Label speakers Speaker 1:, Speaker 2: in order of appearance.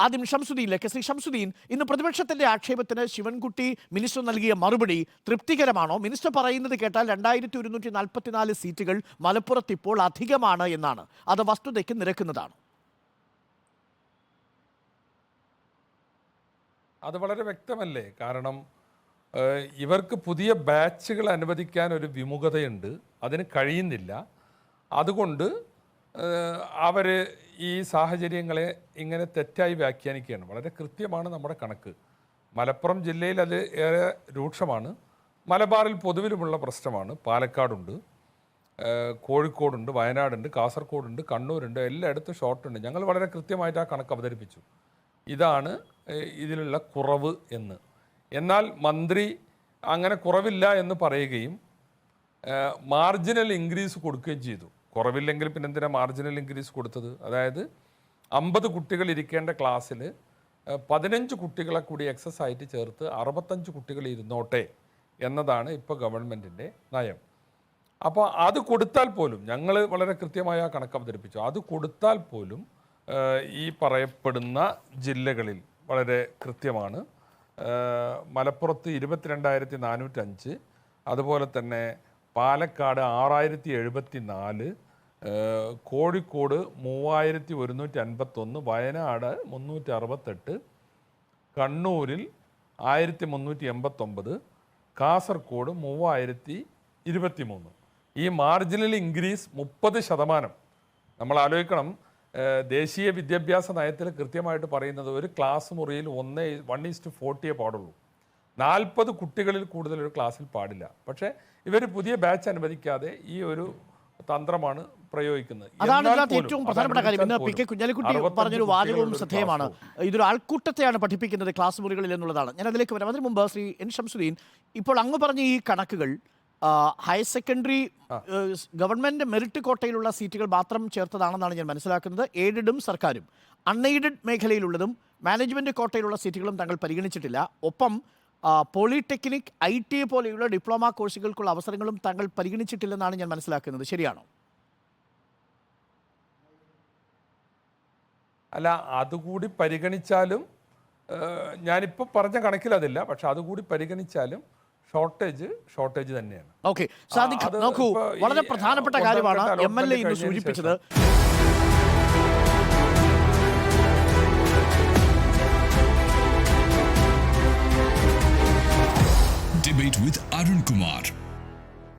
Speaker 1: ആദ്യം ഷംസുദ്ദീനിലേക്ക്. ശ്രീ ഷംസുദ്ദീൻ, ഇന്ന് പ്രതിപക്ഷത്തിന്റെ ആക്ഷേപത്തിന് ശിവൻകുട്ടി മിനിസ്റ്റർ നൽകിയ മറുപടി തൃപ്തികരമാണോ? മിനിസ്റ്റർ പറയുന്നത് കേട്ടാൽ 2144 സീറ്റുകൾ മലപ്പുറത്ത് ഇപ്പോൾ അധികമാണ് എന്നാണ്. അത് വസ്തുതയ്ക്ക് നിരക്കുന്നതാണ്.
Speaker 2: അത് വളരെ വ്യക്തമല്ലേ? കാരണം ഇവർക്ക് പുതിയ ബാച്ചുകൾ അനുവദിക്കാൻ ഒരു വിമുഖതയുണ്ട്, അതിന് കഴിയുന്നില്ല. അതുകൊണ്ട് അവർ ഈ സാഹചര്യങ്ങളെ ഇങ്ങനെ തെറ്റായി വ്യാഖ്യാനിക്കുകയാണ്. വളരെ കൃത്യമാണ് നമ്മുടെ കണക്ക്. മലപ്പുറം ജില്ലയിൽ അത് ഏറെ രൂക്ഷമാണ്. മലബാറിൽ പൊതുവിലുമുള്ള പ്രശ്നമാണ്. പാലക്കാടുണ്ട്, കോഴിക്കോടുണ്ട്, വയനാടുണ്ട്, കാസർഗോഡുണ്ട്, കണ്ണൂരുണ്ട്, എല്ലായിടത്തും ഷോർട്ടുണ്ട്. ഞങ്ങൾ വളരെ കൃത്യമായിട്ട് ആ കണക്ക് അവതരിപ്പിച്ചു. ഇതാണ് ഇതിലുള്ള കുറവ് എന്ന്. എന്നാൽ മന്ത്രി അങ്ങനെ കുറവില്ല എന്ന് പറയുകയും മാർജിനൽ ഇൻക്രീസ് കൊടുക്കുകയും ചെയ്തു. കുറവില്ലെങ്കിൽ പിന്നെ എന്തിനാണ് മാർജിനൽ ഇൻക്രീസ് കൊടുത്തത്? അതായത് 50 കുട്ടികൾ ഇരിക്കേണ്ട ക്ലാസ്സിൽ 15 കുട്ടികളെ കൂടി എക്സസ് ആയിട്ട് ചേർത്ത് 65 കുട്ടികൾ ഇരുന്നോട്ടെ എന്നതാണ് ഇപ്പോൾ ഗവൺമെൻറ്റിൻ്റെ നയം. അപ്പോൾ അത് കൊടുത്താൽ പോലും, ഞങ്ങൾ വളരെ കൃത്യമായ കണക്ക് അവതരിപ്പിച്ചു, അത് കൊടുത്താൽ പോലും ഈ പറയപ്പെടുന്ന ജില്ലകളിൽ വളരെ കൃത്യമാണ്. മലപ്പുറത്ത് 22,405, അതുപോലെ തന്നെ പാലക്കാട് 6,074, കോഴിക്കോട് 3,151, വയനാട് 368, കണ്ണൂരിൽ 1,389, കാസർഗോഡ് 3,023. ഈ മാർജിനൽ ഇൻക്രീസ് 30%. നമ്മൾ ആലോചിക്കണം, ദേശീയ വിദ്യാഭ്യാസ നയത്തിൽ കൃത്യമായിട്ട് പറയുന്നത് ഒരു ക്ലാസ് മുറിയിൽ 1:40 പാടുള്ളൂ. 40 കുട്ടികളിൽ കൂടുതൽ ഒരു ക്ലാസ്സിൽ പാടില്ല. പക്ഷേ ഇവർ പുതിയ ബാച്ച് അനുവദിക്കാതെ ഈ ഒരു തന്ത്രമാണ് പ്രയോഗിക്കുന്നത്.
Speaker 1: അതാണ് ഏറ്റവും പ്രധാനപ്പെട്ട കാര്യം. ഇന്ന് പി കെ കുഞ്ഞാലിക്കുട്ടി പറഞ്ഞൊരു വാചകവും ശ്രദ്ധേയമാണ്. ഇതൊരു ആൾക്കൂട്ടത്തെയാണ് പഠിപ്പിക്കുന്നത് ക്ലാസ് മുറികളിൽ എന്നുള്ളതാണ്. ഞാൻ അതിലേക്ക് വരാം. അതിന് മുമ്പ് ശ്രീ എൻ ഷംസുദ്ദീൻ, ഇപ്പോൾ അങ്ങ് പറഞ്ഞ ഈ കണക്കുകൾ ഹയർ സെക്കൻഡറി ഗവൺമെൻറ് മെറിറ്റ് കോട്ടയിലുള്ള സീറ്റുകൾ മാത്രം ചേർത്തതാണെന്നാണ് ഞാൻ മനസ്സിലാക്കുന്നത്. എയ്ഡഡും സർക്കാരും അൺഎയ്ഡഡ് മേഖലയിലുള്ളതും മാനേജ്മെൻറ്റ് കോട്ടയിലുള്ള സീറ്റുകളും താങ്കൾ പരിഗണിച്ചിട്ടില്ല. ഒപ്പം പോളിടെക്നിക്, ITA പോലെയുള്ള ഡിപ്ലോമ കോഴ്സുകൾക്കുള്ള അവസരങ്ങളും താങ്കൾ പരിഗണിച്ചിട്ടില്ലെന്നാണ് ഞാൻ മനസ്സിലാക്കുന്നത്. ശരിയാണോ?
Speaker 2: അല്ല, അതുകൂടി പരിഗണിച്ചാലും, ഞാനിപ്പോൾ പറഞ്ഞ കണക്കിലതില്ല, പക്ഷെ അതുകൂടി പരിഗണിച്ചാലും ഷോർട്ടേജ് തന്നെയാണ്.
Speaker 1: ഓക്കെ, നോക്കൂ, വളരെ പ്രധാനപ്പെട്ട കാര്യമാണ് MLA ഇന്ന് സൂചിപ്പിച്ചത്.
Speaker 3: Debate with Arun Kumar.